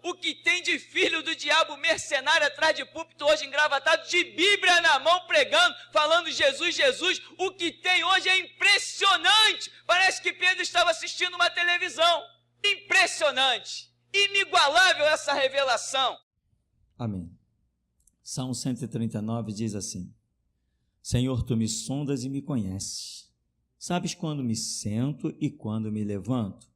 o que tem de filho do diabo mercenário atrás de púlpito hoje engravatado, de Bíblia na mão pregando, falando Jesus, Jesus, o que tem hoje é impressionante. Parece que Pedro estava assistindo uma televisão. Impressionante, inigualável essa revelação. Amém. Salmo 139 diz assim: Senhor, tu me sondas e me conheces. Sabes quando me sento e quando me levanto,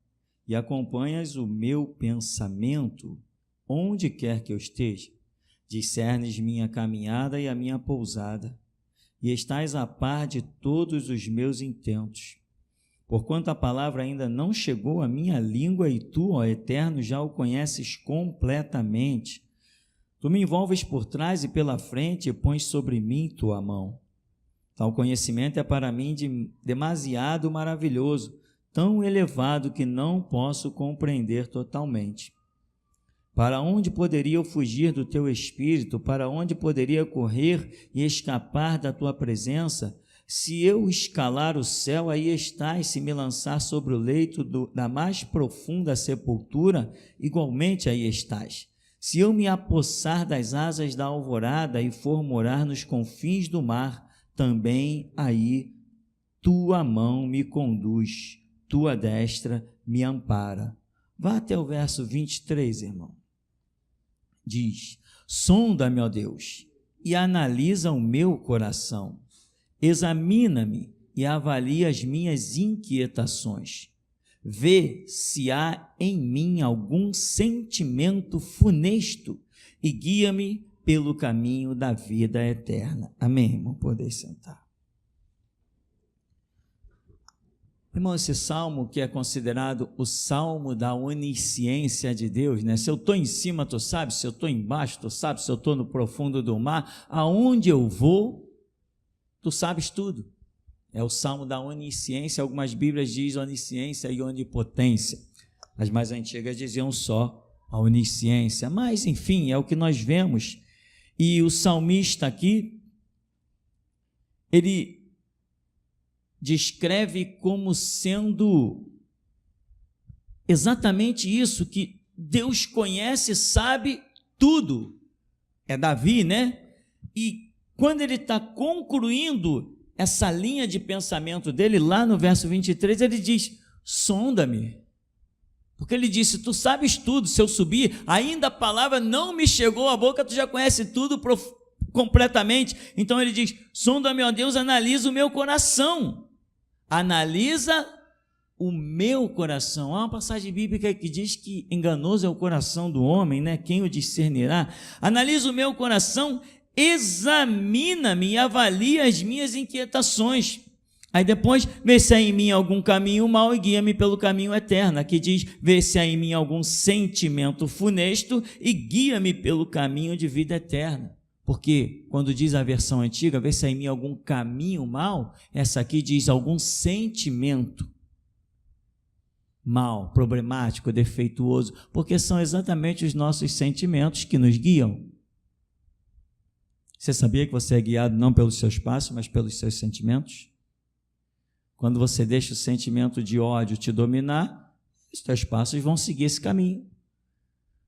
e acompanhas o meu pensamento, onde quer que eu esteja. Discernes minha caminhada e a minha pousada, e estás a par de todos os meus intentos. Porquanto a palavra ainda não chegou à minha língua, e tu, ó Eterno, já o conheces completamente. Tu me envolves por trás e pela frente e pões sobre mim tua mão. Tal conhecimento é para mim demasiado maravilhoso, tão elevado que não posso compreender totalmente. Para onde poderia eu fugir do teu espírito? Para onde poderia correr e escapar da tua presença? Se eu escalar o céu, aí estás. Se me lançar sobre o leito da mais profunda sepultura, igualmente aí estás. Se eu me apossar das asas da alvorada e for morar nos confins do mar, também aí tua mão me conduz, tua destra me ampara. Vá até o verso 23, irmão. Diz: sonda-me, ó Deus, e analisa o meu coração. Examina-me e avalia as minhas inquietações. Vê se há em mim algum sentimento funesto e guia-me pelo caminho da vida eterna. Amém, irmão? Podem sentar. Irmão, esse salmo que é considerado o salmo da onisciência de Deus, né? Se eu estou em cima, tu sabes, se eu estou embaixo, tu sabes, se eu estou no profundo do mar, aonde eu vou, tu sabes tudo. É o salmo da onisciência. Algumas bíblias dizem onisciência e onipotência. As mais antigas diziam só a onisciência, mas enfim, é o que nós vemos. E o salmista aqui, ele descreve como sendo exatamente isso, que Deus conhece, sabe tudo. É Davi, né? E quando ele está concluindo essa linha de pensamento dele, lá no verso 23, ele diz: sonda-me. Porque ele disse: tu sabes tudo, se eu subir, ainda a palavra não me chegou à boca, tu já conhece tudo completamente. Então ele diz: sonda-me, ó Deus, analisa o meu coração. Analisa o meu coração. Há uma passagem bíblica que diz que enganoso é o coração do homem, né? Quem o discernirá? Analisa o meu coração, examina-me e avalia as minhas inquietações. Aí depois, vê se há em mim algum caminho mau e guia-me pelo caminho eterno. Aqui diz: vê se há em mim algum sentimento funesto e guia-me pelo caminho de vida eterna. Porque quando diz a versão antiga, vê se há em mim algum caminho mau, essa aqui diz algum sentimento mau, problemático, defeituoso, porque são exatamente os nossos sentimentos que nos guiam. Você sabia que você é guiado não pelos seus passos, mas pelos seus sentimentos? Quando você deixa o sentimento de ódio te dominar, os seus passos vão seguir esse caminho.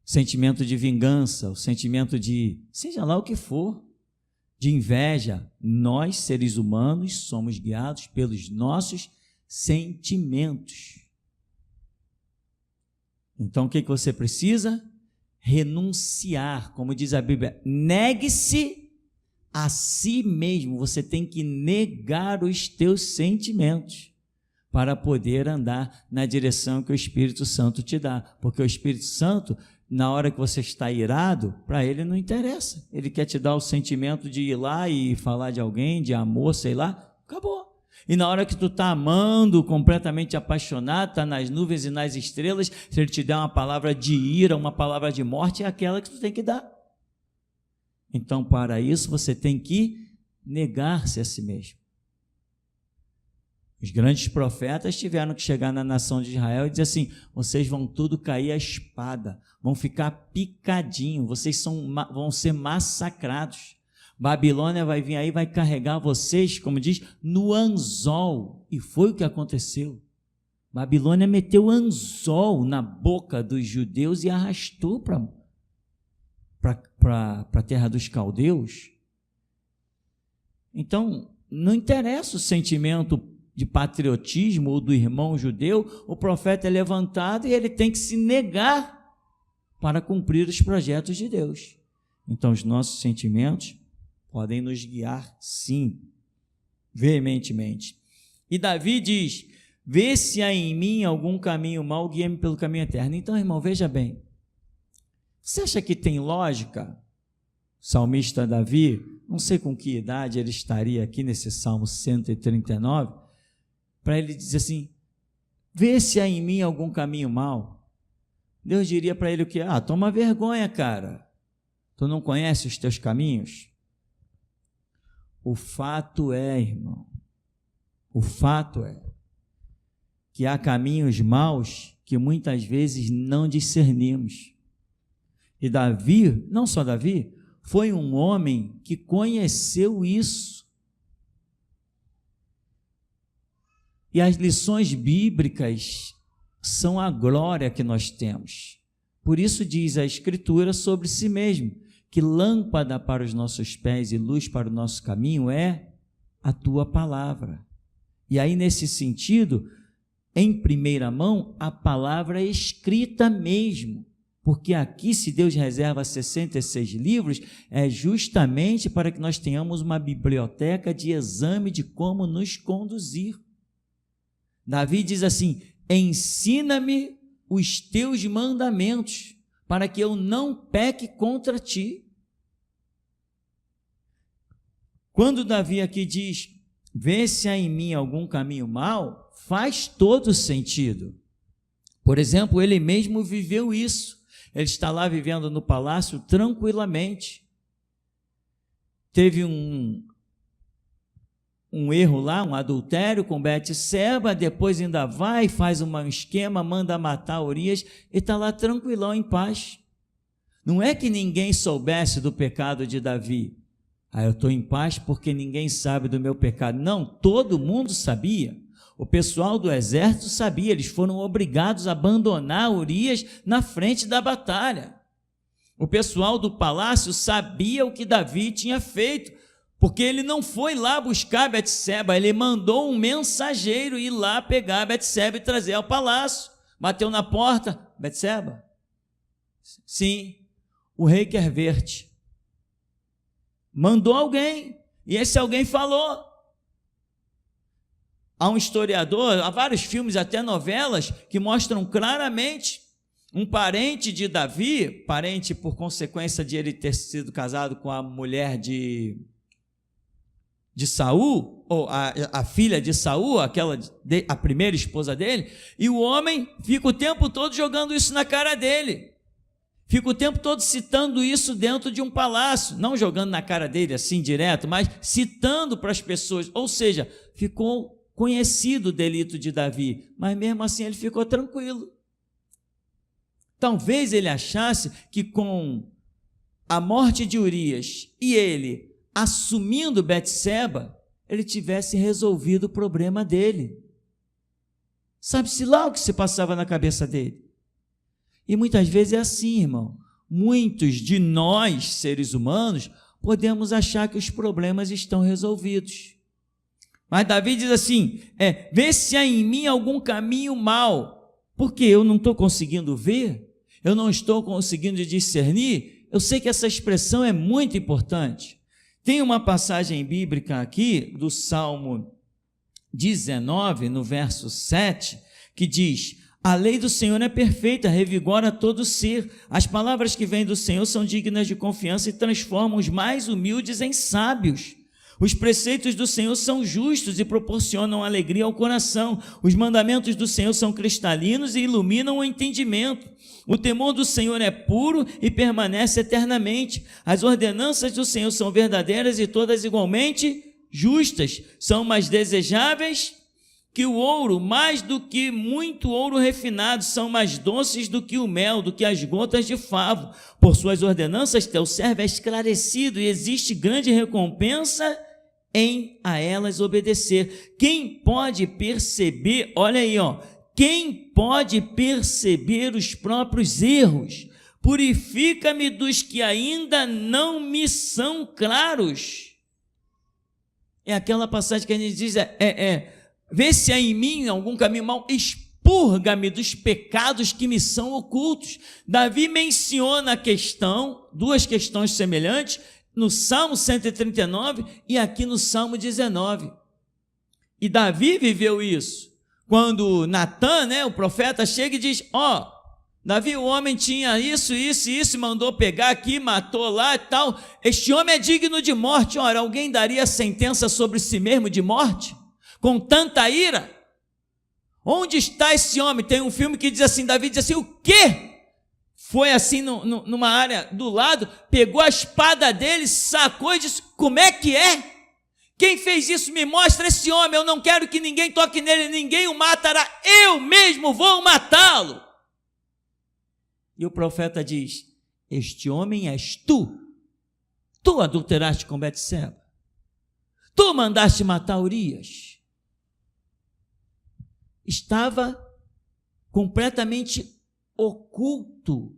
Sentimento de vingança, o sentimento de, seja lá o que for, de inveja. Nós, seres humanos, somos guiados pelos nossos sentimentos. Então, o que você precisa? Renunciar, como diz a Bíblia, negue-se a si mesmo. Você tem que negar os teus sentimentos para poder andar na direção que o Espírito Santo te dá, porque o Espírito Santo, na hora que você está irado, para ele não interessa, ele quer te dar o sentimento de ir lá e falar de alguém, de amor, sei lá, acabou. E na hora que tu está amando, completamente apaixonado, está nas nuvens e nas estrelas, se ele te der uma palavra de ira, uma palavra de morte, é aquela que tu tem que dar. Então, para isso, você tem que negar-se a si mesmo. Os grandes profetas tiveram que chegar na nação de Israel e dizer assim: vocês vão tudo cair à espada, vão ficar picadinhos, vocês vão ser massacrados. Babilônia vai vir aí, vai carregar vocês, como diz, no anzol. E foi o que aconteceu. Babilônia meteu anzol na boca dos judeus e arrastou para a terra dos caldeus. Então, não interessa o sentimento de patriotismo ou do irmão judeu, o profeta é levantado e ele tem que se negar para cumprir os projetos de Deus. Então, os nossos sentimentos podem nos guiar, sim, veementemente. E Davi diz: vê se há em mim algum caminho mau, guia-me pelo caminho eterno. Então, irmão, veja bem, você acha que tem lógica? O salmista Davi, não sei com que idade ele estaria aqui nesse Salmo 139, para ele dizer assim: vê se há em mim algum caminho mau. Deus diria para ele o quê? Toma vergonha, cara. Tu não conhece os teus caminhos? O fato é, irmão, o fato é que há caminhos maus que muitas vezes não discernimos. E Davi, não só Davi, foi um homem que conheceu isso. E as lições bíblicas são a glória que nós temos. Por isso diz a Escritura sobre si mesmo, que lâmpada para os nossos pés e luz para o nosso caminho é a tua palavra. E aí, nesse sentido, em primeira mão, a palavra é escrita mesmo, porque aqui, se Deus reserva 66 livros, é justamente para que nós tenhamos uma biblioteca de exame de como nos conduzir. Davi diz assim: ensina-me os teus mandamentos, para que eu não peque contra ti. Quando Davi aqui diz: vê se há em mim algum caminho mau, faz todo sentido. Por exemplo, ele mesmo viveu isso. Ele está lá vivendo no palácio tranquilamente. Teve um erro lá, um adultério com Betseba, depois ainda vai, faz um esquema, manda matar Urias e está lá tranquilão, em paz. Não é que ninguém soubesse do pecado de Davi. Eu estou em paz porque ninguém sabe do meu pecado. Não, todo mundo sabia. O pessoal do exército sabia, eles foram obrigados a abandonar Urias na frente da batalha. O pessoal do palácio sabia o que Davi tinha feito, porque ele não foi lá buscar Betseba, ele mandou um mensageiro ir lá pegar Betseba e trazer ao palácio. Bateu na porta: Betseba? Sim, o rei quer ver-te. Mandou alguém, e esse alguém falou. Há um historiador, há vários filmes, até novelas, que mostram claramente um parente de Davi, parente por consequência de ele ter sido casado com a mulher de Saul, ou a filha de Saul, a primeira esposa dele, e o homem fica o tempo todo jogando isso na cara dele, fica o tempo todo citando isso dentro de um palácio, não jogando na cara dele assim direto, mas citando para as pessoas, ou seja, ficou conhecido o delito de Davi, mas mesmo assim ele ficou tranquilo. Talvez ele achasse que com a morte de Urias e ele assumindo Betseba, ele tivesse resolvido o problema dele. Sabe-se lá o que se passava na cabeça dele. E muitas vezes é assim, irmão. Muitos de nós, seres humanos, podemos achar que os problemas estão resolvidos. Mas Davi diz assim: vê se há em mim algum caminho mau, porque eu não estou conseguindo ver, eu não estou conseguindo discernir. Eu sei que essa expressão é muito importante. Tem uma passagem bíblica aqui do Salmo 19, no verso 7, que diz: a lei do Senhor é perfeita, revigora todo ser. As palavras que vêm do Senhor são dignas de confiança e transformam os mais humildes em sábios. Os preceitos do Senhor são justos e proporcionam alegria ao coração. Os mandamentos do Senhor são cristalinos e iluminam o entendimento. O temor do Senhor é puro e permanece eternamente. As ordenanças do Senhor são verdadeiras e todas igualmente justas. São mais desejáveis que o ouro, mais do que muito ouro refinado, são mais doces do que o mel, do que as gotas de favo. Por suas ordenanças teu servo é esclarecido e existe grande recompensa em a elas obedecer. Quem pode perceber, olha aí, quem pode perceber os próprios erros? Purifica-me dos que ainda não me são claros. É aquela passagem que a gente diz, vê se há em mim algum caminho mau, expurga-me dos pecados que me são ocultos. Davi menciona a questão, duas questões semelhantes, no Salmo 139 e aqui no Salmo 19. E Davi viveu isso. Quando Natã, o profeta, chega e diz, Davi, o homem tinha isso, mandou pegar aqui, matou lá e tal. Este homem é digno de morte. Ora, alguém daria sentença sobre si mesmo de morte? Com tanta ira? Onde está esse homem? Tem um filme que diz assim, Davi diz assim, o quê? Foi assim numa área do lado, pegou a espada dele, sacou e disse, como é que é? Quem fez isso? Me mostra esse homem, eu não quero que ninguém toque nele, ninguém o matará, eu mesmo vou matá-lo. E o profeta diz, este homem és tu. Tu adulteraste com Betseba. Tu mandaste matar Urias. Estava completamente oculto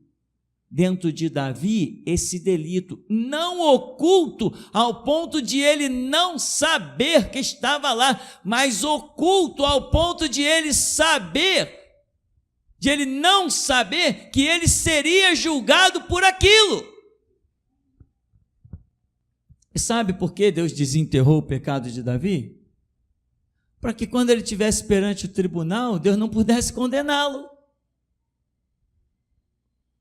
dentro de Davi esse delito. Não oculto ao ponto de ele não saber que estava lá, mas oculto ao ponto de ele saber, de ele não saber que ele seria julgado por aquilo. E sabe por que Deus desenterrou o pecado de Davi? Para que quando ele estivesse perante o tribunal, Deus não pudesse condená-lo.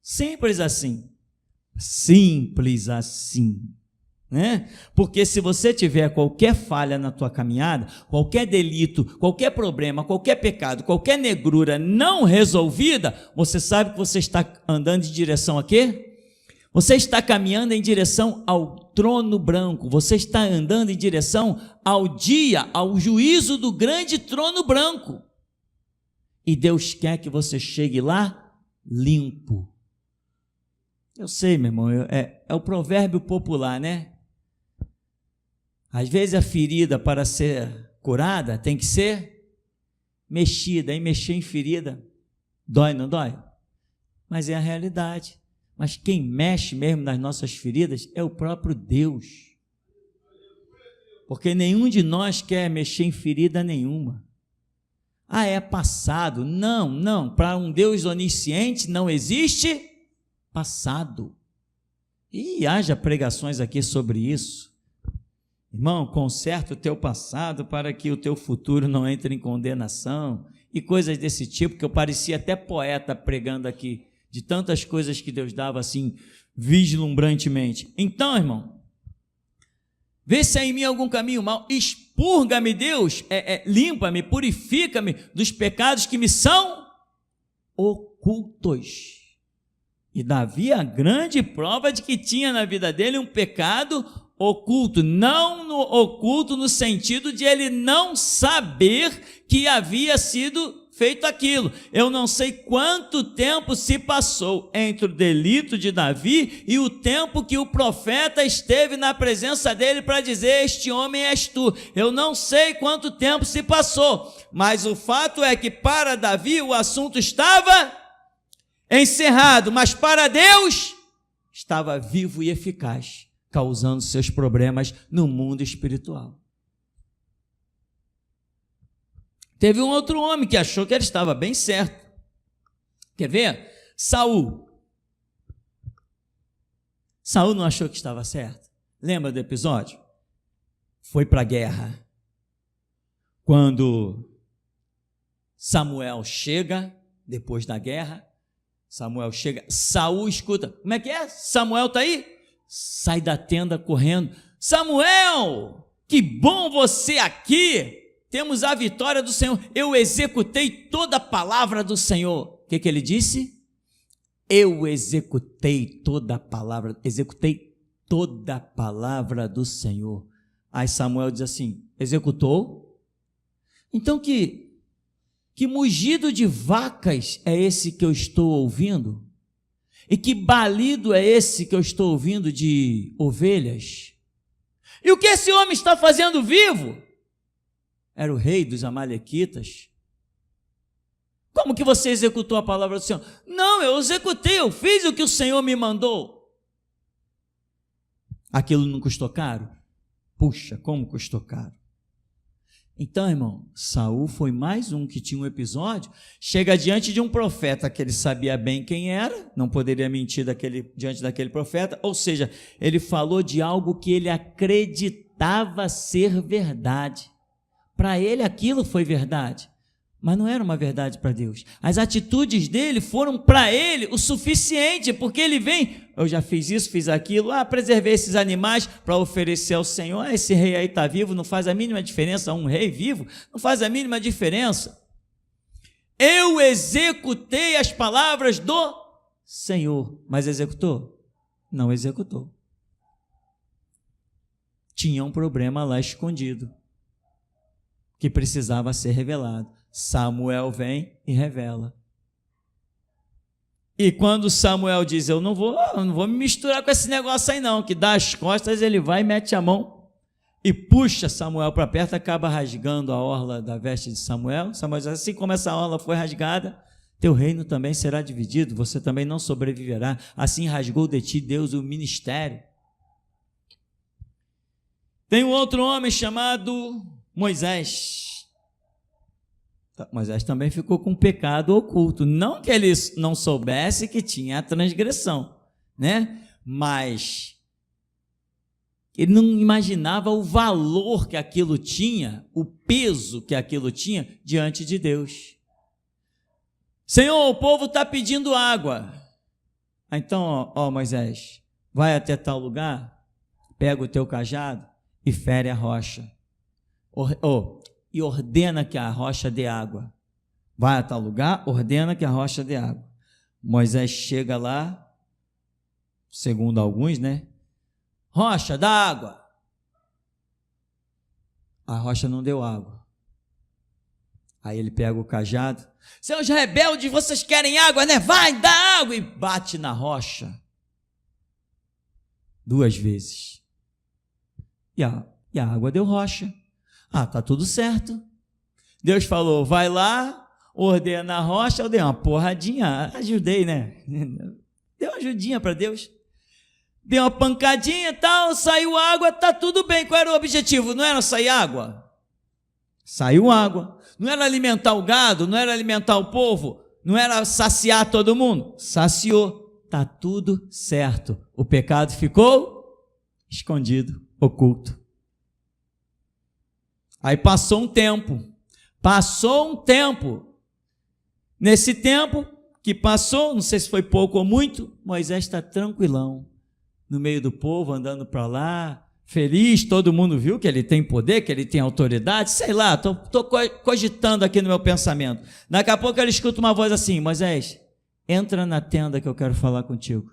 Simples assim. Simples assim. Porque se você tiver qualquer falha na tua caminhada, qualquer delito, qualquer problema, qualquer pecado, qualquer negrura não resolvida, você sabe que você está andando em direção a quê? Você está caminhando em direção ao trono branco, você está andando em direção ao dia, ao juízo do grande trono branco. E Deus quer que você chegue lá limpo. Eu sei, meu irmão, é o provérbio popular, Às vezes a ferida, para ser curada, tem que ser mexida, e mexer em ferida dói, não dói? Mas é a realidade. Mas quem mexe mesmo nas nossas feridas é o próprio Deus. Porque nenhum de nós quer mexer em ferida nenhuma. É passado. Não. Para um Deus onisciente não existe passado. E haja pregações aqui sobre isso. Irmão, conserta o teu passado para que o teu futuro não entre em condenação e coisas desse tipo, que eu parecia até poeta pregando aqui, de tantas coisas que Deus dava assim, vislumbrantemente. Então, irmão, vê se há em mim algum caminho mau, expurga-me, Deus, limpa-me, purifica-me dos pecados que me são ocultos. E Davi, a grande prova de que tinha na vida dele um pecado oculto, não oculto no sentido de ele não saber que havia sido feito aquilo. Eu não sei quanto tempo se passou entre o delito de Davi e o tempo que o profeta esteve na presença dele para dizer, este homem és tu. Eu não sei quanto tempo se passou, mas o fato é que para Davi o assunto estava encerrado, mas para Deus estava vivo e eficaz, causando seus problemas no mundo espiritual. Teve um outro homem que achou que ele estava bem certo. Quer ver? Saul. Saul não achou que estava certo. Lembra do episódio? Foi para a guerra. Quando Samuel chega, depois da guerra, Samuel chega, Saul escuta, como é que é? Samuel está aí? Sai da tenda correndo, Samuel, que bom você aqui, temos a vitória do Senhor, eu executei toda a palavra do Senhor. O que ele disse? Eu executei toda a palavra do Senhor. Aí Samuel diz assim, executou? Então que mugido de vacas é esse que eu estou ouvindo? E que balido é esse que eu estou ouvindo de ovelhas? E o que esse homem está fazendo vivo? Era o rei dos amalequitas. Como que você executou a palavra do Senhor? Não, eu executei, eu fiz o que o Senhor me mandou. Aquilo não custou caro? Puxa, como custou caro? Então, irmão, Saul foi mais um que tinha um episódio, chega diante de um profeta que ele sabia bem quem era, não poderia mentir diante daquele profeta, ou seja, ele falou de algo que ele acreditava ser verdade. Para ele aquilo foi verdade, mas não era uma verdade para Deus. As atitudes dele foram para ele o suficiente, porque ele vem, eu já fiz isso, fiz aquilo, preservei esses animais para oferecer ao Senhor, esse rei aí está vivo, não faz a mínima diferença, um rei vivo, não faz a mínima diferença. Eu executei as palavras do Senhor, mas executou? Não executou. Tinha um problema lá escondido, que precisava ser revelado. Samuel vem e revela. E quando Samuel diz, eu não vou me misturar com esse negócio aí não, que dá as costas, ele vai e mete a mão e puxa Samuel para perto, acaba rasgando a orla da veste de Samuel. Samuel diz, assim como essa orla foi rasgada, teu reino também será dividido, você também não sobreviverá. Assim rasgou de ti Deus o ministério. Tem um outro homem chamado Moisés. Moisés também ficou com um pecado oculto, não que ele não soubesse que tinha a transgressão, né? Mas ele não imaginava o valor que aquilo tinha, o peso que aquilo tinha diante de Deus. Senhor, o povo está pedindo água. Então, Moisés, vai até tal lugar, pega o teu cajado e fere a rocha. E ordena que a rocha dê água. Vai a tal lugar, ordena que a rocha dê água. Moisés chega lá, segundo alguns, né? Rocha, dá água. A rocha não deu água. Aí ele pega o cajado. Seus rebeldes, vocês querem água, né? Vai, dá água! E bate na rocha 2 vezes. E a água deu rocha. Tá tudo certo. Deus falou, vai lá, ordena a rocha. Eu dei uma porradinha, ajudei, né? Deu uma ajudinha para Deus. Deu uma pancadinha e tal, saiu água, tá tudo bem. Qual era o objetivo? Não era sair água? Saiu água. Não era alimentar o gado, não era alimentar o povo, não era saciar todo mundo. Saciou, tá tudo certo. O pecado ficou escondido, oculto. Aí passou um tempo. Nesse tempo que passou, não sei se foi pouco ou muito, Moisés está tranquilão, no meio do povo, andando para lá, feliz, todo mundo viu que ele tem poder, que ele tem autoridade, sei lá, estou cogitando aqui no meu pensamento. Daqui a pouco ele escuta uma voz assim, Moisés, entra na tenda que eu quero falar contigo.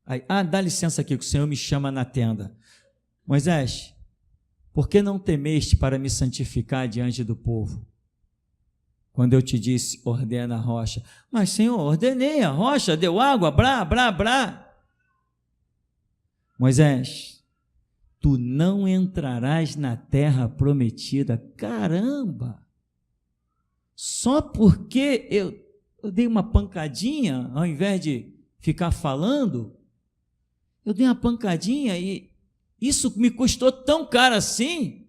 Aí, dá licença aqui que o Senhor me chama na tenda. Moisés, por que não temeste para me santificar diante do povo? Quando eu te disse, ordena a rocha. Mas, Senhor, ordenei a rocha, deu água, brá. Moisés, tu não entrarás na terra prometida. Caramba! Só porque eu dei uma pancadinha, ao invés de ficar falando, eu dei uma pancadinha e isso me custou tão caro assim?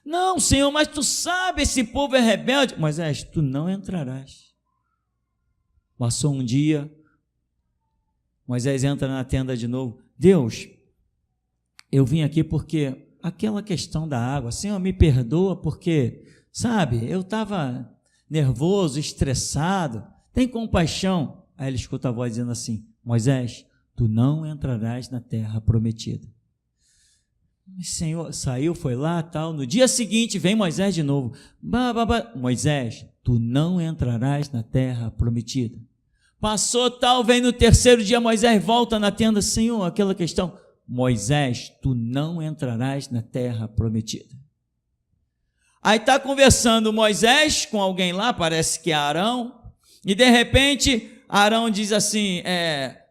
Não, Senhor, mas tu sabe, esse povo é rebelde. Moisés, tu não entrarás. Passou um dia, Moisés entra na tenda de novo. Deus, eu vim aqui porque aquela questão da água, Senhor, me perdoa porque, sabe, eu estava nervoso, estressado, tem compaixão. Aí ele escuta a voz dizendo assim, Moisés, tu não entrarás na terra prometida. Senhor, saiu, foi lá, tal. No dia seguinte, vem Moisés de novo. Moisés, tu não entrarás na terra prometida. Passou, tal, vem no 3º dia, Moisés volta na tenda. Senhor, aquela questão. Moisés, tu não entrarás na terra prometida. Aí está conversando Moisés com alguém lá, parece que é Arão. E de repente, Arão diz assim,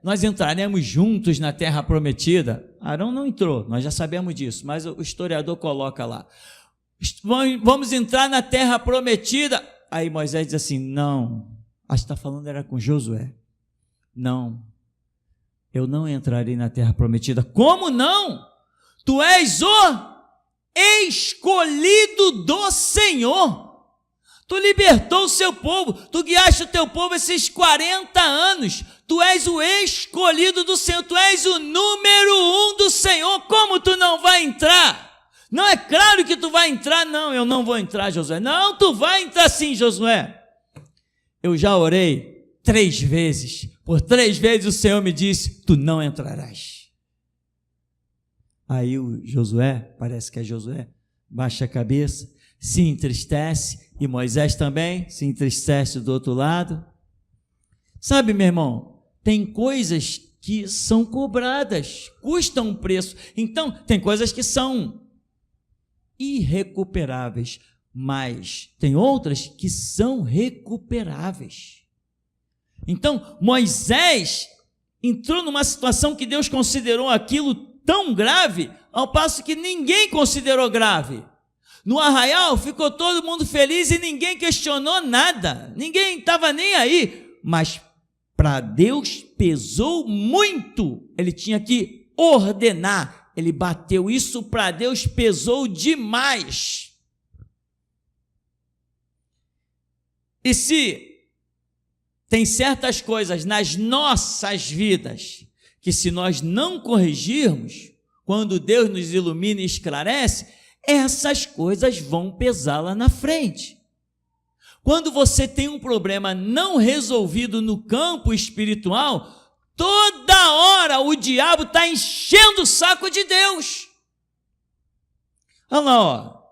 nós entraremos juntos na terra prometida. Arão não entrou, nós já sabemos disso, mas o historiador coloca lá. Vamos entrar na terra prometida. Aí Moisés diz assim, não, acho que está falando era com Josué, não, eu não entrarei na terra prometida. Como não? Tu és o escolhido do Senhor. Tu libertou o seu povo, tu guiaste o teu povo esses 40 anos. Tu és o escolhido do Senhor, tu és o número 1 do Senhor. Como tu não vai entrar? Não, é claro que tu vai entrar. Não, eu não vou entrar, Josué. Não, tu vai entrar sim, Josué. Eu já orei 3 vezes. Por 3 vezes o Senhor me disse, tu não entrarás. Aí o Josué, parece que é Josué, baixa a cabeça, se entristece, e Moisés também se entristece do outro lado. Sabe, meu irmão, tem coisas que são cobradas, custam um preço. Então, tem coisas que são irrecuperáveis, mas tem outras que são recuperáveis. Então, Moisés entrou numa situação que Deus considerou aquilo tão grave, ao passo que ninguém considerou grave. No arraial ficou todo mundo feliz e ninguém questionou nada, ninguém estava nem aí, mas para Deus pesou muito, ele tinha que ordenar, ele bateu, isso para Deus pesou demais. E se tem certas coisas nas nossas vidas que se nós não corrigirmos, quando Deus nos ilumina e esclarece, essas coisas vão pesar lá na frente. Quando você tem um problema não resolvido no campo espiritual, toda hora o diabo está enchendo o saco de Deus. Olha lá, ó.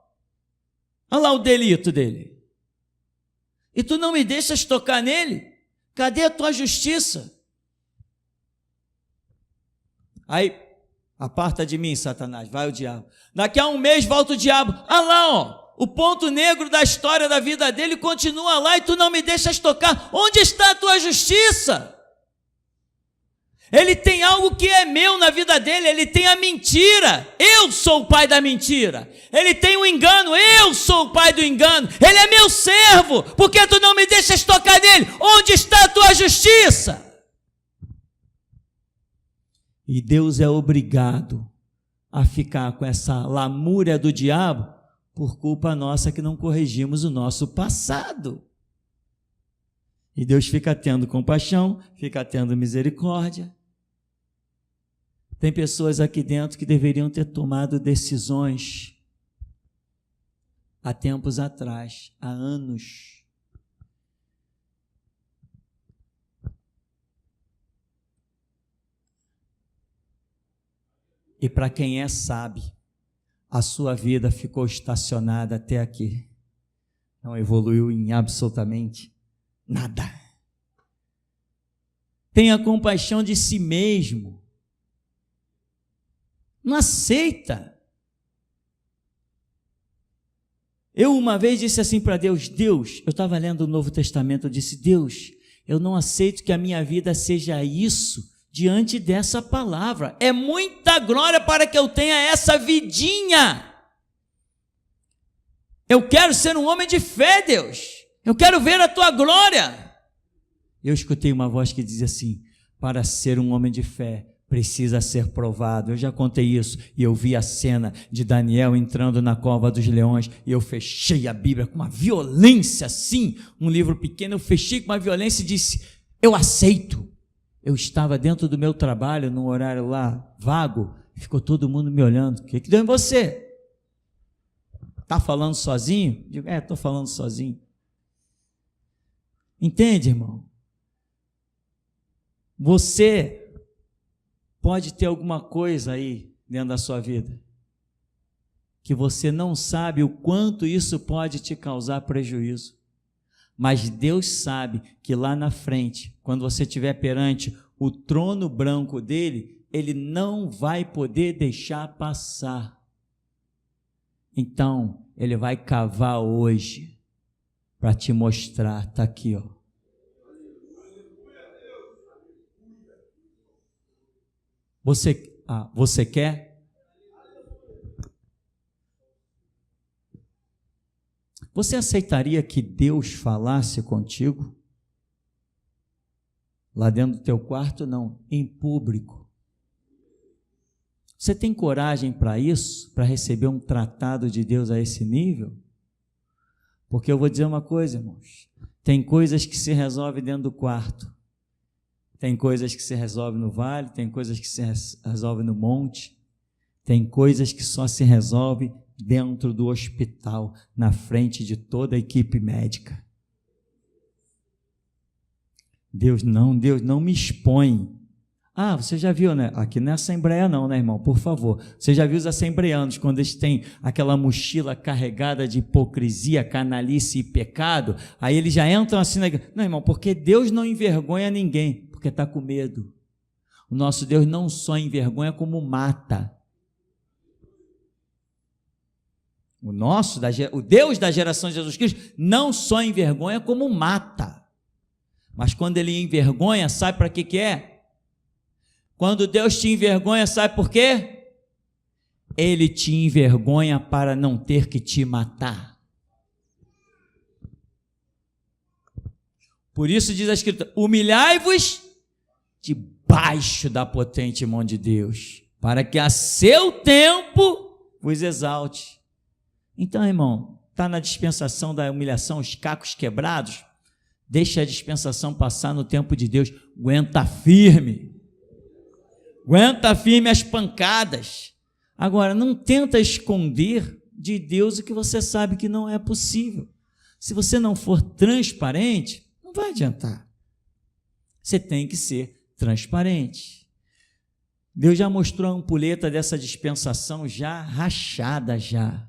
Olha lá o delito dele. E tu não me deixas tocar nele? Cadê a tua justiça? Aí, aparta de mim, Satanás, vai o diabo. Daqui a um mês volta o diabo. Ah lá, ó, o ponto negro da história da vida dele continua lá e tu não me deixas tocar. Onde está a tua justiça? Ele tem algo que é meu na vida dele, ele tem a mentira. Eu sou o pai da mentira. Ele tem o engano, eu sou o pai do engano. Ele é meu servo, por que tu não me deixas tocar nele? Onde está a tua justiça? E Deus é obrigado a ficar com essa lamúria do diabo por culpa nossa que não corrigimos o nosso passado. E Deus fica tendo compaixão, fica tendo misericórdia. Tem pessoas aqui dentro que deveriam ter tomado decisões há tempos atrás, há anos. E para quem sabe, a sua vida ficou estacionada até aqui. Não evoluiu em absolutamente nada. Tenha compaixão de si mesmo. Não aceita. Eu uma vez disse assim para Deus, Deus, eu estava lendo o Novo Testamento, eu disse, Deus, eu não aceito que a minha vida seja isso diante dessa palavra. É muita glória para que eu tenha essa vidinha. Eu quero ser um homem de fé, Deus. Eu quero ver a tua glória. Eu escutei uma voz que dizia assim, para ser um homem de fé, precisa ser provado. Eu já contei isso, e eu vi a cena de Daniel entrando na cova dos leões, e eu fechei a Bíblia com uma violência assim, um livro pequeno, eu fechei com uma violência e disse, eu aceito. Eu estava dentro do meu trabalho, num horário lá vago, ficou todo mundo me olhando, o que deu em você? Está falando sozinho? Digo, estou falando sozinho. Entende, irmão? Você pode ter alguma coisa aí dentro da sua vida que você não sabe o quanto isso pode te causar prejuízo, mas Deus sabe que lá na frente, quando você estiver perante o trono branco dele, ele não vai poder deixar passar. Então, ele vai cavar hoje para te mostrar, está aqui, ó. Você quer? Você aceitaria que Deus falasse contigo? Lá dentro do teu quarto, não, em público. Você tem coragem para isso? Para receber um tratado de Deus a esse nível? Porque eu vou dizer uma coisa, irmãos. Tem coisas que se resolvem dentro do quarto. Tem coisas que se resolvem no vale, tem coisas que se resolvem no monte. Tem coisas que só se resolvem dentro do hospital, na frente de toda a equipe médica. Deus não me expõe. Ah, você já viu, né? Aqui não é assembleia não, né, irmão? Por favor. Você já viu os assembleanos, quando eles têm aquela mochila carregada de hipocrisia, canalice e pecado, aí eles já entram assim na igreja. Não, irmão, porque Deus não envergonha ninguém, porque está com medo. O nosso Deus não só envergonha, como mata. O Deus da geração de Jesus Cristo não só envergonha, como mata. Mas quando ele envergonha, sabe para que é? Quando Deus te envergonha, sabe por quê? Ele te envergonha para não ter que te matar. Por isso diz a Escritura: humilhai-vos debaixo da potente mão de Deus, para que a seu tempo vos exalte. Então, irmão, está na dispensação da humilhação, os cacos quebrados? Deixa a dispensação passar no tempo de Deus. Aguenta firme. Aguenta firme as pancadas. Agora, não tenta esconder de Deus o que você sabe que não é possível. Se você não for transparente, não vai adiantar. Você tem que ser transparente. Deus já mostrou a ampulheta dessa dispensação já rachada já.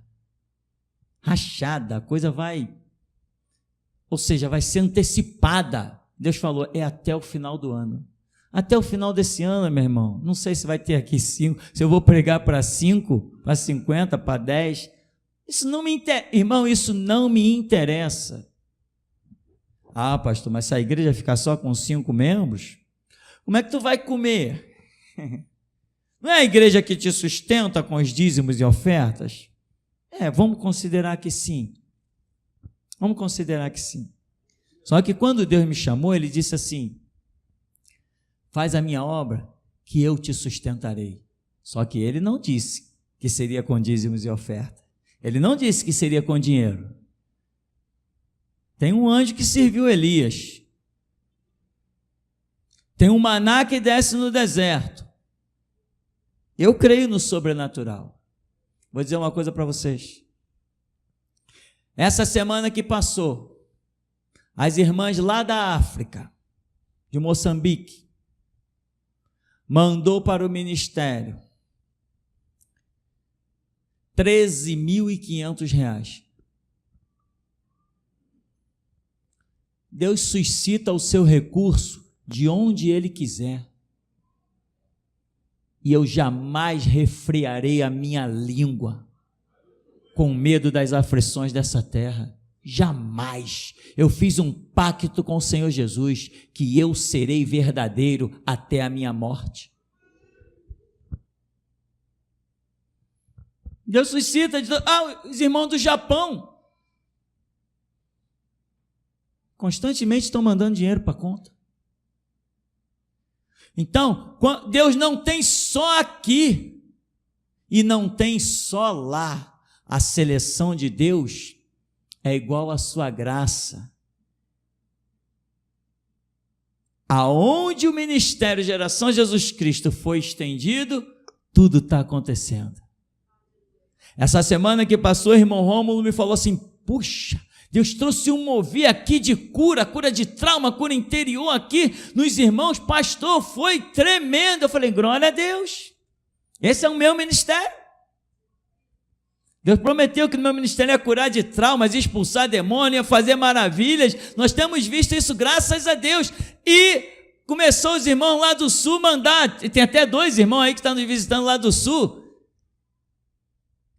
Rachada, a coisa vai, ou seja, vai ser antecipada. Deus falou, é até o final do ano. Até o final desse ano, meu irmão, não sei se vai ter aqui 5, se eu vou pregar para 5, para 50, para 10, isso não me interessa, irmão, isso não me interessa. Ah, pastor, mas se a igreja ficar só com 5 membros, como é que tu vai comer? Não é a igreja que te sustenta com os dízimos e ofertas? Vamos considerar que sim. Vamos considerar que sim. Só que quando Deus me chamou, Ele disse assim, faz a minha obra que eu te sustentarei. Só que Ele não disse que seria com dízimos e oferta. Ele não disse que seria com dinheiro. Tem um anjo que serviu Elias. Tem um maná que desce no deserto. Eu creio no sobrenatural. Vou dizer uma coisa para vocês. Essa semana que passou, as irmãs lá da África, de Moçambique, mandou para o ministério R$13.500. Deus suscita o seu recurso de onde Ele quiser. E eu jamais refrearei a minha língua com medo das aflições dessa terra. Jamais. Eu fiz um pacto com o Senhor Jesus, que eu serei verdadeiro até a minha morte. Deus suscita, os irmãos do Japão constantemente estão mandando dinheiro para a conta. Então, Deus não tem só aqui e não tem só lá. A seleção de Deus é igual à sua graça. Aonde o ministério Geração Jesus Cristo foi estendido, tudo está acontecendo. Essa semana que passou, o irmão Rômulo me falou assim, puxa, Deus trouxe um mover aqui de cura de trauma, cura interior aqui nos irmãos, pastor, foi tremendo. Eu falei, glória a Deus, esse é o meu ministério. Deus prometeu que no meu ministério ia curar de traumas, expulsar demônio, ia fazer maravilhas. Nós temos visto isso, graças a Deus. E começou os irmãos lá do sul mandar, tem até 2 irmãos aí que estão nos visitando lá do sul,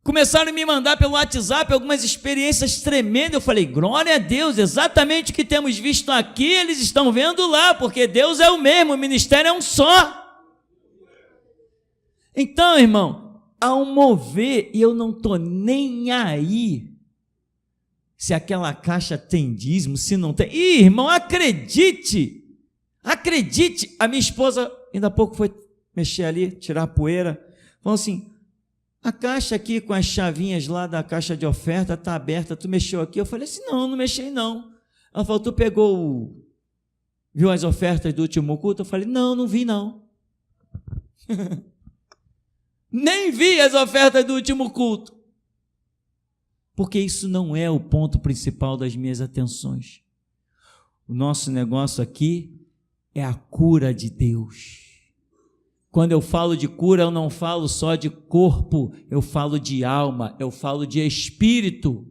começaram a me mandar pelo WhatsApp algumas experiências tremendas. Eu falei, glória a Deus, exatamente o que temos visto aqui, eles estão vendo lá, porque Deus é o mesmo, o ministério é um só. Então, irmão, há um mover, e eu não estou nem aí se aquela caixa tem dízimo, se não tem. Ih, irmão, acredite, a minha esposa ainda há pouco foi mexer ali, tirar a poeira, falou assim, a caixa aqui com as chavinhas lá da caixa de oferta está aberta, tu mexeu aqui? Eu falei assim, não mexi não. Ela falou, tu viu as ofertas do último culto? Eu falei, não vi não. Nem vi as ofertas do último culto. Porque isso não é o ponto principal das minhas atenções. O nosso negócio aqui é a cura de Deus. Quando eu falo de cura, eu não falo só de corpo, eu falo de alma, eu falo de espírito.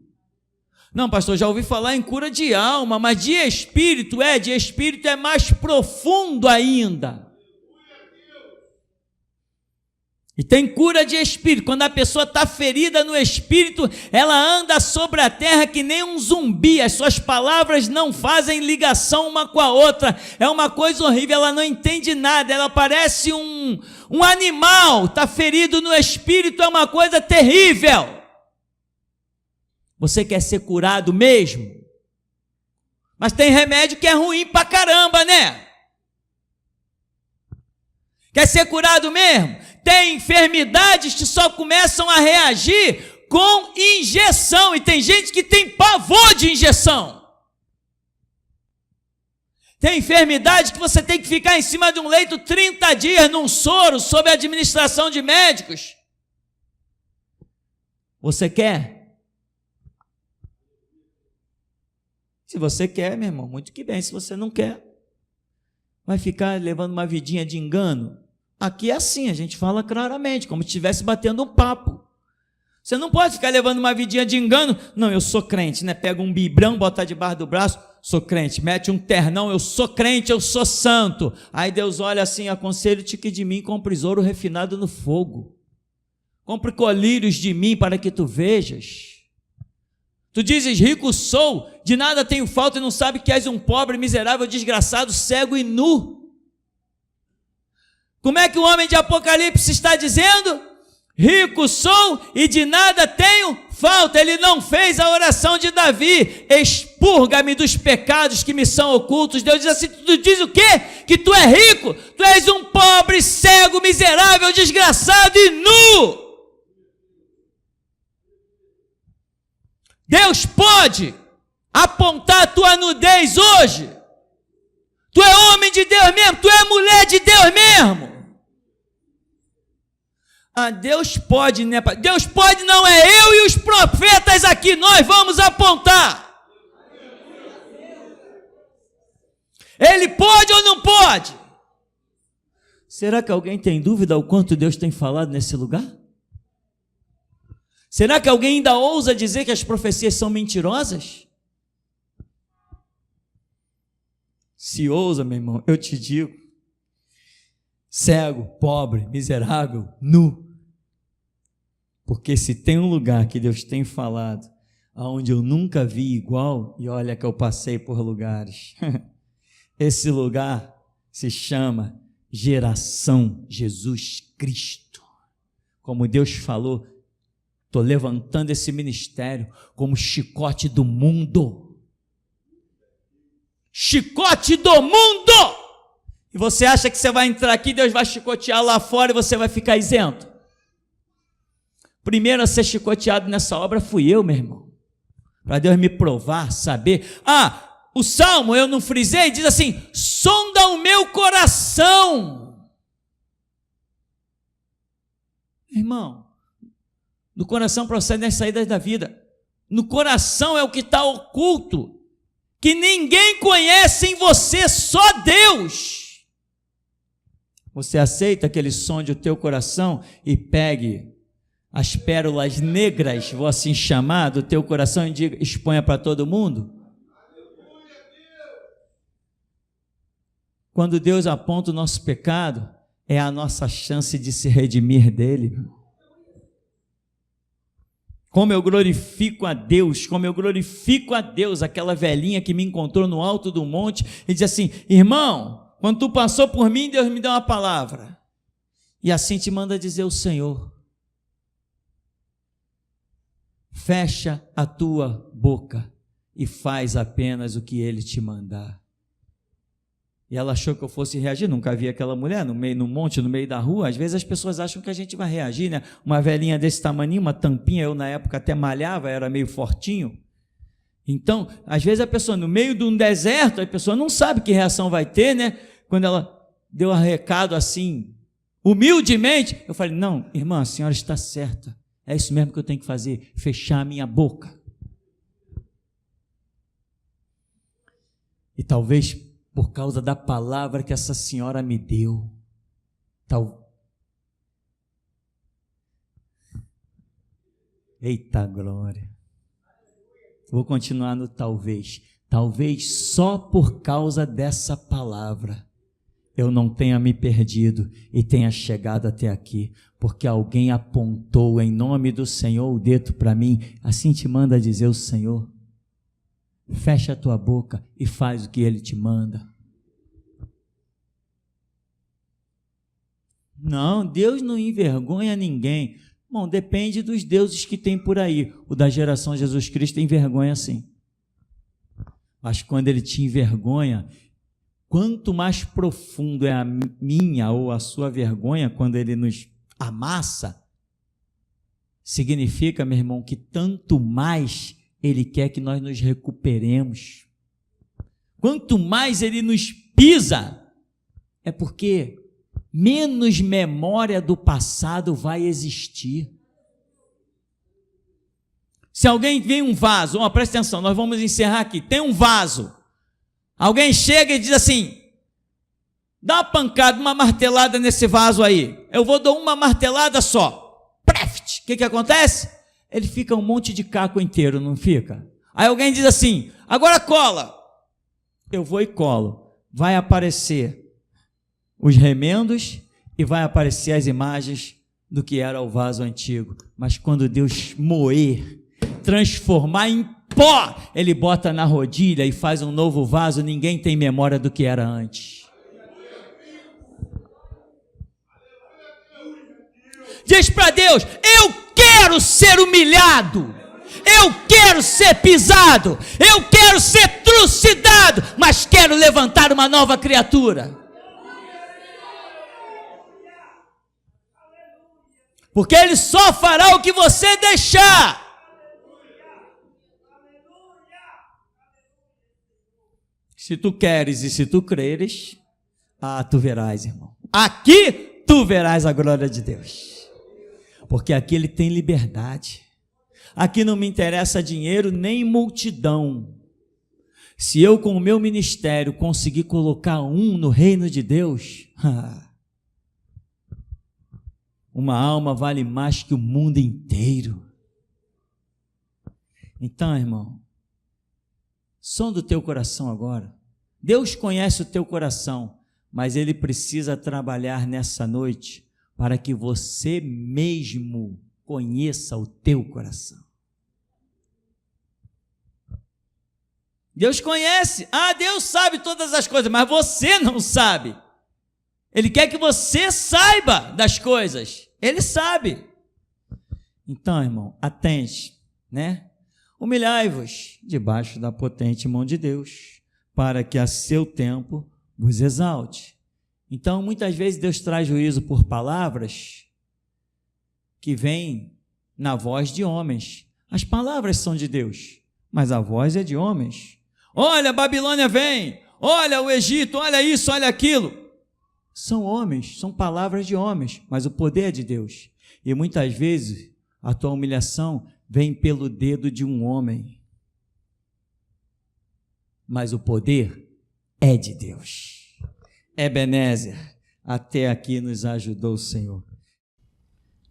Não, pastor, já ouvi falar em cura de alma, mas de espírito é mais profundo ainda. E tem cura de espírito. Quando a pessoa está ferida no espírito, ela anda sobre a terra que nem um zumbi. As suas palavras não fazem ligação uma com a outra. É uma coisa horrível, ela não entende nada. Ela parece um animal. Está ferido no espírito, é uma coisa terrível. Você quer ser curado mesmo? Mas tem remédio que é ruim pra caramba, né? Quer ser curado mesmo? Tem enfermidades que só começam a reagir com injeção, e tem gente que tem pavor de injeção. Tem enfermidade que você tem que ficar em cima de um leito 30 dias num soro, sob a administração de médicos. Você quer? Se você quer, meu irmão, muito que bem. Se você não quer, vai ficar levando uma vidinha de engano. Aqui é assim, a gente fala claramente, como se estivesse batendo um papo. Você não pode ficar levando uma vidinha de engano. Não, eu sou crente, né? Pega um bibrão, bota debaixo do braço, sou crente. Mete um ternão, eu sou crente, eu sou santo. Aí Deus olha assim, aconselho-te que de mim compres ouro refinado no fogo. Compre colírios de mim para que tu vejas. Tu dizes, rico sou, de nada tenho falta e não sabe que és um pobre, miserável, desgraçado, cego e nu. Como é que o homem de Apocalipse está dizendo? Rico sou e de nada tenho falta. Ele não fez a oração de Davi, expurga-me dos pecados que me são ocultos. Deus diz assim, tu diz o quê? Que tu é rico? Tu és um pobre, cego, miserável, desgraçado e nu. Deus pode apontar a tua nudez hoje. Tu é homem de Deus mesmo, tu é mulher de Deus mesmo. Ah, Deus pode, né? Deus pode, não é eu e os profetas aqui, nós vamos apontar. Ele pode ou não pode? Será que alguém tem dúvida o quanto Deus tem falado nesse lugar? Será que alguém ainda ousa dizer que as profecias são mentirosas? Se ousa, meu irmão, eu te digo, cego, pobre, miserável, nu, porque se tem um lugar que Deus tem falado, aonde eu nunca vi igual, e olha que eu passei por lugares, esse lugar se chama Geração Jesus Cristo. Como Deus falou, estou levantando esse ministério como chicote do mundo. Chicote do mundo! E você acha que você vai entrar aqui, Deus vai chicotear lá fora e você vai ficar isento? Primeiro a ser chicoteado nessa obra fui eu, meu irmão. Para Deus me provar, saber. O Salmo, eu não frisei, diz assim, sonda o meu coração. Irmão, do coração procedem as saídas da vida. No coração é o que está oculto, que ninguém conhece em você, só Deus. Você aceita que Ele sonde o teu coração e pegue as pérolas negras, vou assim chamar, do teu coração e diga, exponha para todo mundo? Quando Deus aponta o nosso pecado, é a nossa chance de se redimir dele. Como eu glorifico a Deus, aquela velhinha que me encontrou no alto do monte e diz assim, irmão, quando tu passou por mim, Deus me deu uma palavra. E assim te manda dizer o Senhor. Fecha a tua boca e faz apenas o que ele te mandar. E ela achou que eu fosse reagir, nunca vi aquela mulher no monte, no meio da rua. Às vezes as pessoas acham que a gente vai reagir, né? Uma velhinha desse tamaninho, uma tampinha, eu na época até malhava, era meio fortinho. Então, às vezes a pessoa, no meio de um deserto, a pessoa não sabe que reação vai ter, né? Quando ela deu um recado assim, humildemente, eu falei, não, irmã, a senhora está certa. É isso mesmo que eu tenho que fazer, fechar a minha boca. E talvez por causa da palavra que essa senhora me deu, eita glória, vou continuar no talvez só por causa dessa palavra, eu não tenha me perdido e tenha chegado até aqui, porque alguém apontou em nome do Senhor o dedo para mim, assim te manda dizer o Senhor. Fecha a tua boca e faz o que Ele te manda. Não, Deus não envergonha ninguém. Bom, depende dos deuses que tem por aí. O da geração Jesus Cristo envergonha sim. Mas quando Ele te envergonha, quanto mais profundo é a minha ou a sua vergonha, quando Ele nos amassa, significa, meu irmão, que tanto mais Ele quer que nós nos recuperemos. Quanto mais Ele nos pisa, é porque menos memória do passado vai existir. Se alguém vem um vaso, presta atenção, nós vamos encerrar aqui, tem um vaso, alguém chega e diz assim, dá uma pancada, uma martelada nesse vaso aí, eu vou dar uma martelada só, preft, o que acontece? Ele fica um monte de caco inteiro, não fica? Aí alguém diz assim, agora cola. Eu vou e colo. Vai aparecer os remendos e vai aparecer as imagens do que era o vaso antigo. Mas quando Deus moer, transformar em pó, Ele bota na rodilha e faz um novo vaso, ninguém tem memória do que era antes. Diz para Deus, eu quero ser humilhado, eu quero ser pisado, eu quero ser trucidado, mas quero levantar uma nova criatura. Porque Ele só fará o que você deixar. Se tu queres e se tu creres, tu verás, irmão. Aqui tu verás a glória de Deus. Porque aqui Ele tem liberdade. Aqui não me interessa dinheiro nem multidão. Se eu com o meu ministério conseguir colocar um no reino de Deus, uma alma vale mais que o mundo inteiro. Então, irmão, som do teu coração agora. Deus conhece o teu coração, mas Ele precisa trabalhar nessa noite para que você mesmo conheça o teu coração. Deus conhece, Deus sabe todas as coisas, mas você não sabe. Ele quer que você saiba das coisas, Ele sabe. Então, irmão, atente, né? Humilhai-vos debaixo da potente mão de Deus, para que a seu tempo vos exalte. Então, muitas vezes Deus traz juízo por palavras que vêm na voz de homens. As palavras são de Deus, mas a voz é de homens. Olha, a Babilônia vem, olha o Egito, olha isso, olha aquilo. São homens, são palavras de homens, mas o poder é de Deus. E muitas vezes a tua humilhação vem pelo dedo de um homem, mas o poder é de Deus. Ebenezer, até aqui nos ajudou o Senhor.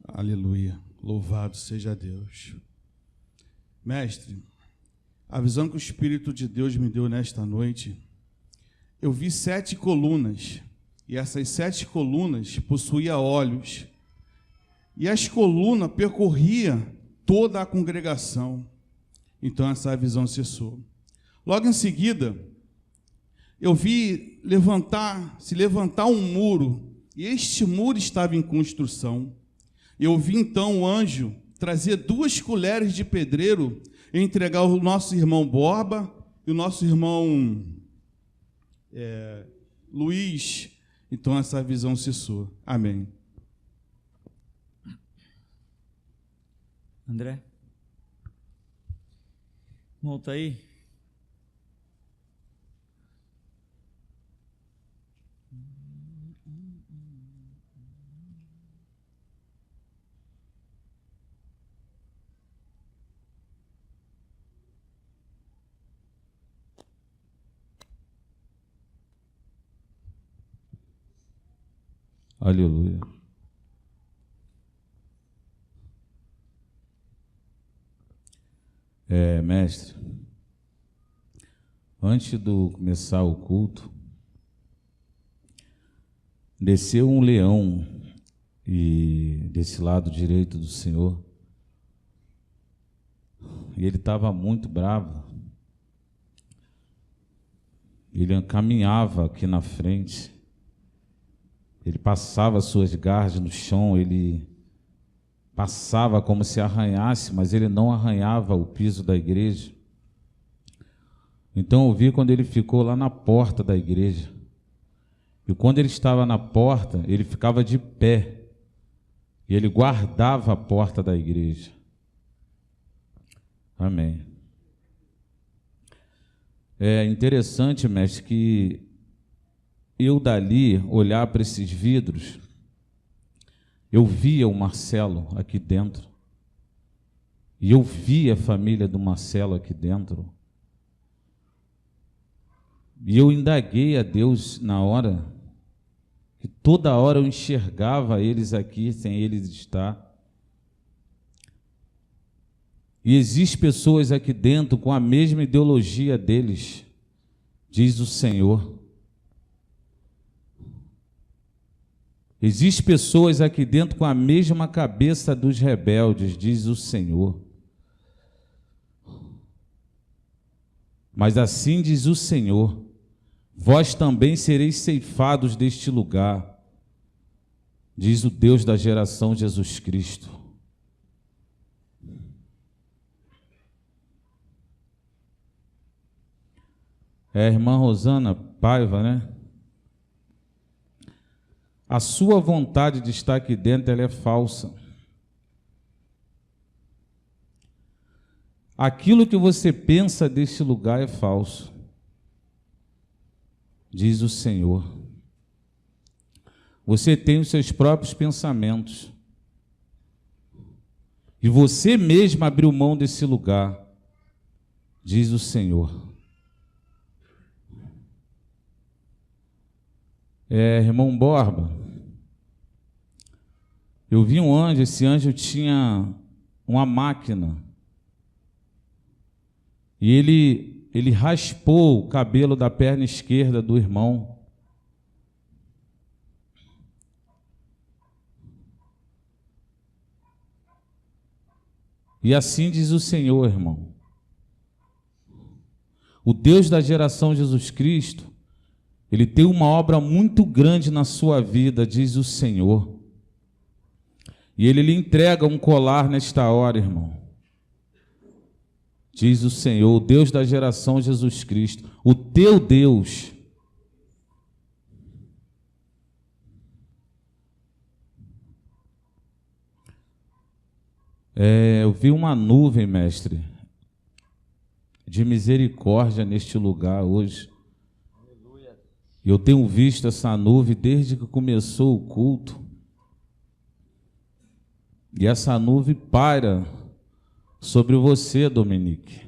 Aleluia, louvado seja Deus. Mestre, a visão que o Espírito de Deus me deu nesta noite, eu vi 7 colunas, e essas 7 colunas possuíam olhos, e as colunas percorriam toda a congregação. Então essa visão cessou. Logo em seguida, eu vi se levantar um muro, e este muro estava em construção. Eu vi então o anjo trazer 2 colheres de pedreiro entregar o nosso irmão Borba e o nosso irmão Luiz. Então essa visão cessou. Amém. André? Volta aí. Aleluia. Mestre, antes de começar o culto, desceu um leão e desse lado direito do Senhor, e ele estava muito bravo. Ele caminhava aqui na frente, ele passava suas garras no chão, ele passava como se arranhasse, mas ele não arranhava o piso da igreja. Então eu vi quando ele ficou lá na porta da igreja. E quando ele estava na porta, ele ficava de pé. E ele guardava a porta da igreja. Amém. É interessante, mestre, que eu dali olhar para esses vidros, eu via o Marcelo aqui dentro, e eu via a família do Marcelo aqui dentro, e eu indaguei a Deus na hora, que toda hora eu enxergava eles aqui sem eles estar. E existem pessoas aqui dentro com a mesma ideologia deles, diz o Senhor. Existem pessoas aqui dentro com a mesma cabeça dos rebeldes, diz o Senhor. Mas assim diz o Senhor: vós também sereis ceifados deste lugar, diz o Deus da geração Jesus Cristo. É a irmã Rosana Paiva, né? A sua vontade de estar aqui dentro, ela é falsa. Aquilo que você pensa deste lugar é falso, diz o Senhor. Você tem os seus próprios pensamentos. E você mesmo abriu mão desse lugar, diz o Senhor. Irmão Borba, eu vi um anjo, esse anjo tinha uma máquina, e ele raspou o cabelo da perna esquerda do irmão. E assim diz o Senhor, irmão. O Deus da geração Jesus Cristo, Ele tem uma obra muito grande na sua vida, diz o Senhor. E Ele lhe entrega um colar nesta hora, irmão. Diz o Senhor, o Deus da geração Jesus Cristo, o teu Deus. Eu vi uma nuvem, mestre, de misericórdia neste lugar hoje. E eu tenho visto essa nuvem desde que começou o culto. E essa nuvem paira sobre você, Dominique.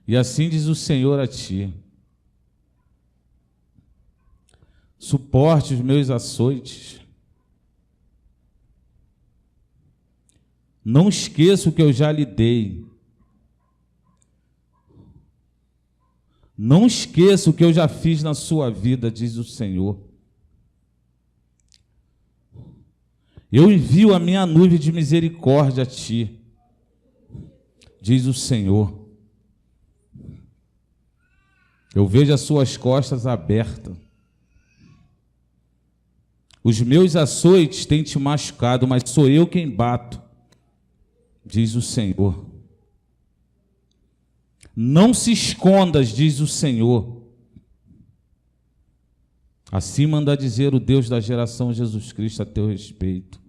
E assim diz o Senhor a ti: suporte os meus açoites. Não esqueça o que eu já lhe dei. Não esqueça o que eu já fiz na sua vida, diz o Senhor. Eu envio a minha nuvem de misericórdia a ti, diz o Senhor. Eu vejo as suas costas abertas. Os meus açoites têm te machucado, mas sou eu quem bato, diz o Senhor. Não se escondas, diz o Senhor. Assim manda dizer o Deus da geração Jesus Cristo a teu respeito.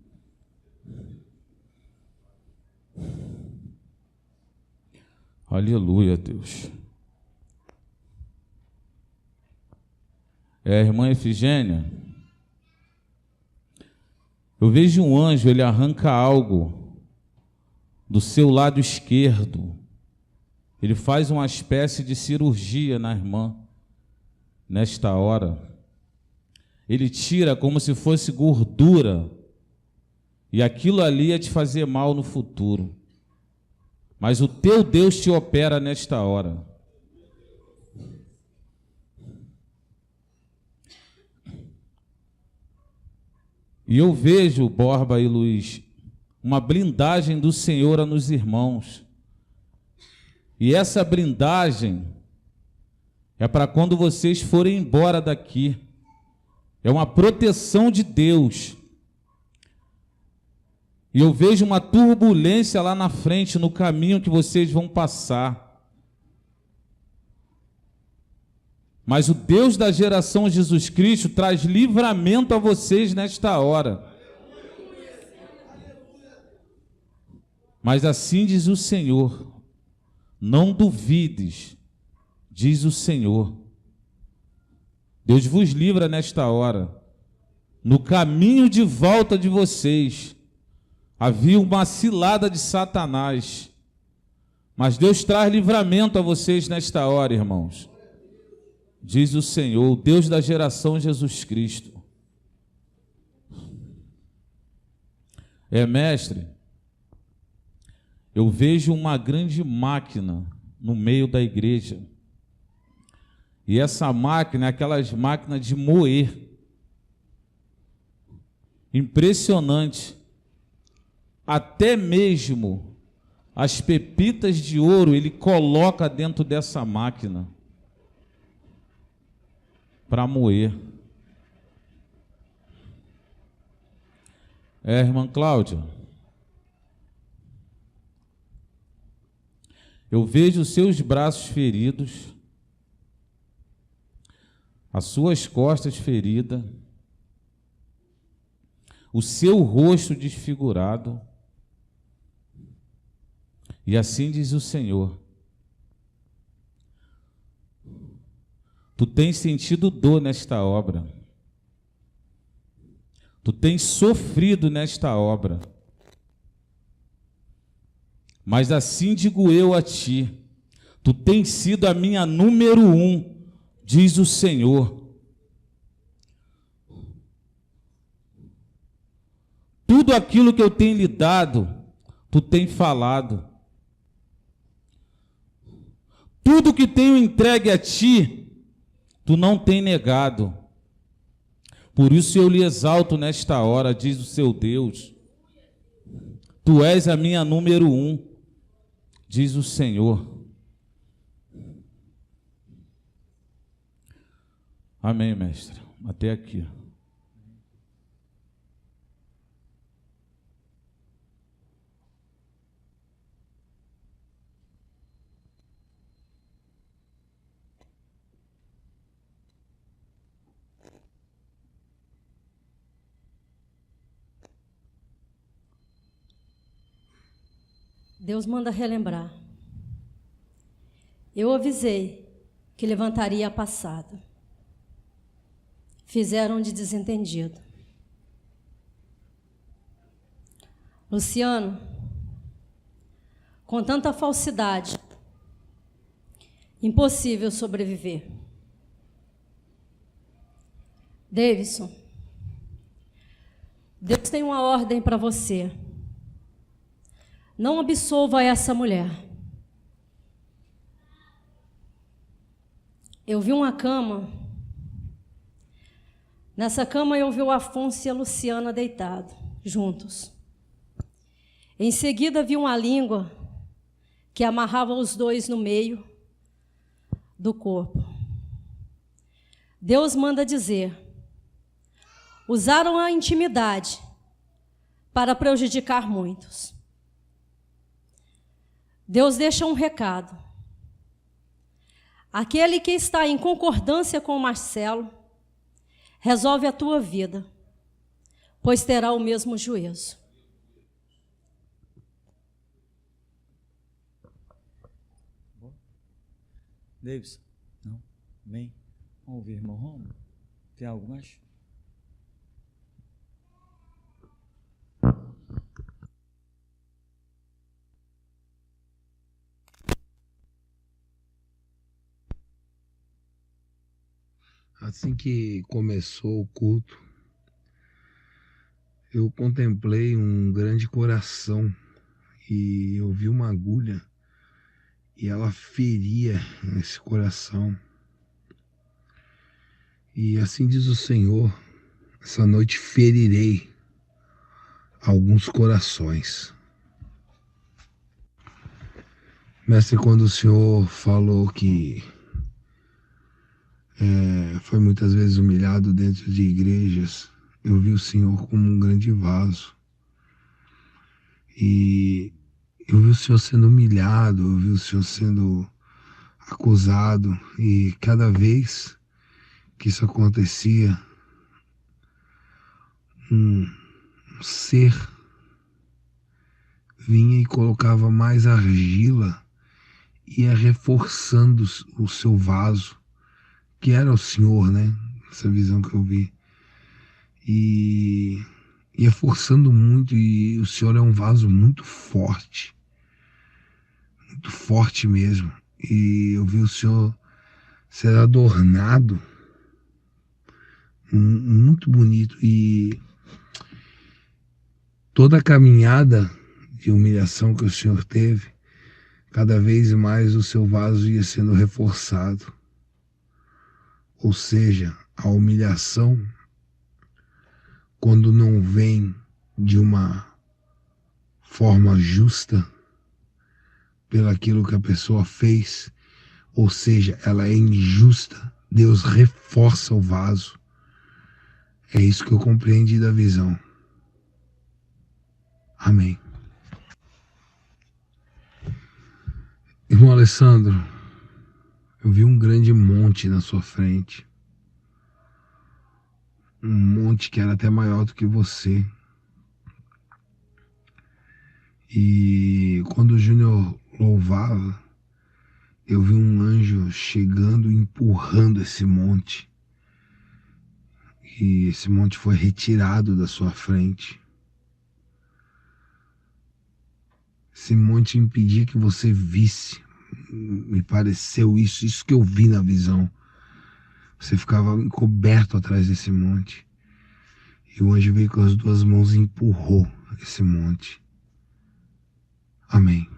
Aleluia, Deus. Irmã Efigênia, eu vejo um anjo, ele arranca algo do seu lado esquerdo. Ele faz uma espécie de cirurgia na irmã, nesta hora. Ele tira como se fosse gordura, e aquilo ali ia te fazer mal no futuro. Mas o teu Deus te opera nesta hora. E eu vejo, Borba e Luiz, uma blindagem do Senhor nos irmãos. E essa blindagem é para quando vocês forem embora daqui. É uma proteção de Deus. E eu vejo uma turbulência lá na frente, no caminho que vocês vão passar. Mas o Deus da geração Jesus Cristo traz livramento a vocês nesta hora. Mas assim diz o Senhor: não duvides, diz o Senhor. Deus vos livra nesta hora. No caminho de volta de vocês havia uma cilada de Satanás, mas Deus traz livramento a vocês nesta hora, irmãos. Diz o Senhor, o Deus da geração Jesus Cristo. Mestre, eu vejo uma grande máquina no meio da igreja. E essa máquina é aquelas máquinas de moer. Impressionante. Até mesmo as pepitas de ouro ele coloca dentro dessa máquina para moer. Irmã Cláudia, eu vejo os seus braços feridos, as suas costas feridas, o seu rosto desfigurado. E assim diz o Senhor: tu tens sentido dor nesta obra, tu tens sofrido nesta obra, mas assim digo eu a ti, tu tens sido a minha número 1, diz o Senhor. Tudo aquilo que eu tenho lhe dado, tu tens falado. Tudo que tenho entregue a ti, tu não tem negado. Por isso eu lhe exalto nesta hora, diz o seu Deus. Tu és a minha número 1, diz o Senhor. Amém, mestre. Até aqui. Deus manda relembrar. Eu avisei que levantaria a passada. Fizeram de desentendido. Luciano, com tanta falsidade, impossível sobreviver. Davidson, Deus tem uma ordem para você. Não absolva essa mulher. Eu vi uma cama. Nessa cama eu vi o Afonso e a Luciana deitados, juntos. Em seguida vi uma língua que amarrava os dois no meio do corpo. Deus manda dizer: usaram a intimidade para prejudicar muitos. Deus deixa um recado. Aquele que está em concordância com Marcelo, resolve a tua vida, pois terá o mesmo juízo. Davidson? Não? Bem? Vamos ouvir, irmão Romulo? Tem algo mais? Assim que começou o culto, eu contemplei um grande coração e eu vi uma agulha e ela feria esse coração. E assim diz o Senhor, essa noite ferirei alguns corações. Mestre, quando o Senhor falou que foi muitas vezes humilhado dentro de igrejas, eu vi o Senhor como um grande vaso. E eu vi o Senhor sendo humilhado, eu vi o Senhor sendo acusado. E cada vez que isso acontecia, um ser vinha e colocava mais argila, ia reforçando o seu vaso, que era o Senhor, né? Essa visão que eu vi. E ia forçando muito, e o Senhor é um vaso muito forte mesmo. E eu vi o Senhor ser adornado, muito bonito. E toda a caminhada de humilhação que o Senhor teve, cada vez mais o seu vaso ia sendo reforçado. Ou seja, a humilhação, quando não vem de uma forma justa pelaquilo que a pessoa fez, ou seja, ela é injusta, Deus reforça o vaso. É isso que eu compreendi da visão. Amém. Irmão Alessandro, eu vi um grande monte na sua frente. Um monte que era até maior do que você. E quando o Júnior louvava, eu vi um anjo chegando e empurrando esse monte. E esse monte foi retirado da sua frente. Esse monte impedia que você visse. Me pareceu isso que eu vi na visão. Você ficava encoberto atrás desse monte. E o anjo veio com as duas mãos e empurrou esse monte. Amém.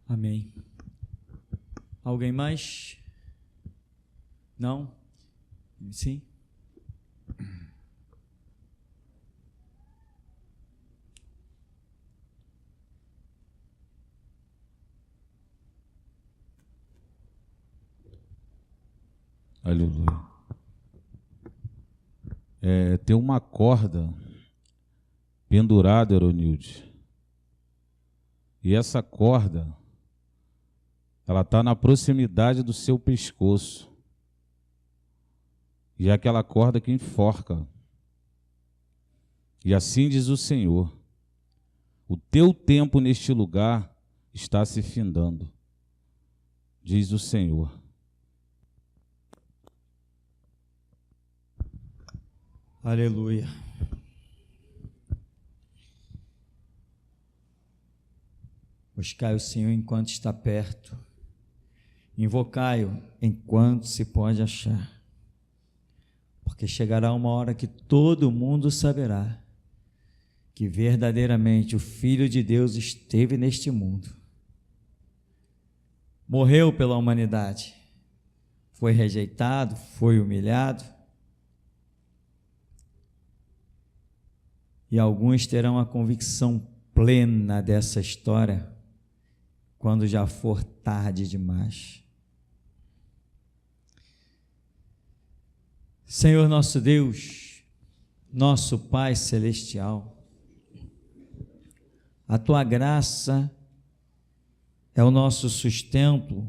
Amém. Alguém mais? Não? Sim? Aleluia. Tem uma corda pendurada, Eronilde. E essa corda, ela está na proximidade do seu pescoço. E é aquela corda que enforca. E assim diz o Senhor: o teu tempo neste lugar está se findando, diz o Senhor. Aleluia. Buscai o Senhor enquanto está perto. Invocai-o enquanto se pode achar. Porque chegará uma hora que todo mundo saberá que verdadeiramente o Filho de Deus esteve neste mundo. Morreu pela humanidade. Foi rejeitado, foi humilhado. E alguns terão a convicção plena dessa história quando já for tarde demais. Senhor nosso Deus, nosso Pai celestial, a tua graça é o nosso sustento,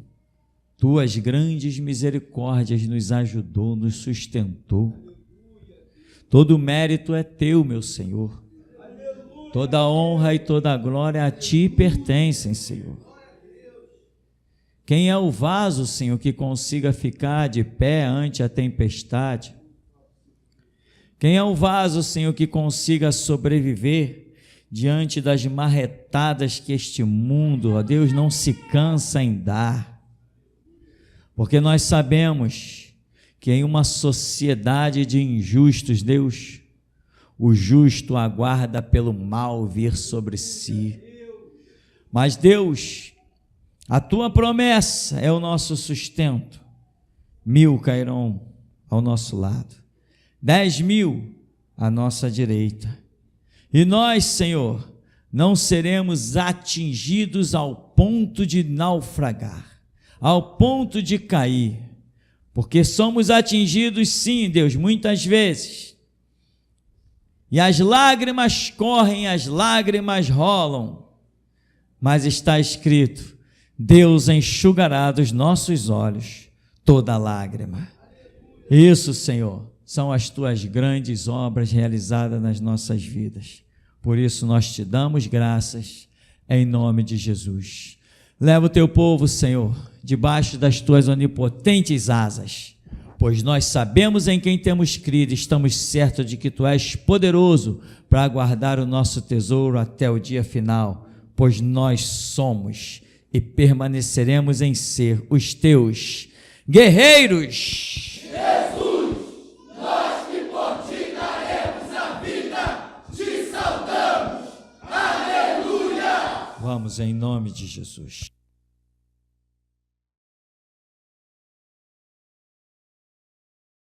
tuas grandes misericórdias nos ajudou, nos sustentou. Todo o mérito é teu, meu Senhor. Toda a honra e toda a glória a ti pertencem, Senhor. Quem é o vaso, Senhor, que consiga ficar de pé ante a tempestade? Quem é o vaso, Senhor, que consiga sobreviver diante das marretadas que este mundo, ó Deus, não se cansa em dar? Porque nós sabemos que em uma sociedade de injustos, Deus, o justo aguarda pelo mal vir sobre si. Mas Deus, a tua promessa é o nosso sustento. 1000 cairão ao nosso lado, 10.000 à nossa direita. E nós, Senhor, não seremos atingidos ao ponto de naufragar, ao ponto de cair, porque somos atingidos sim, Deus, muitas vezes. E as lágrimas correm, as lágrimas rolam, mas está escrito: Deus enxugará dos nossos olhos toda lágrima. Isso, Senhor, são as tuas grandes obras realizadas nas nossas vidas. Por isso nós te damos graças, em nome de Jesus. Leva o teu povo, Senhor, debaixo das tuas onipotentes asas, pois nós sabemos em quem temos crido, estamos certos de que tu és poderoso para guardar o nosso tesouro até o dia final, pois nós somos e permaneceremos em ser os teus guerreiros. Jesus, nós que por ti daremos a vida, te saudamos. Aleluia! Vamos em nome de Jesus.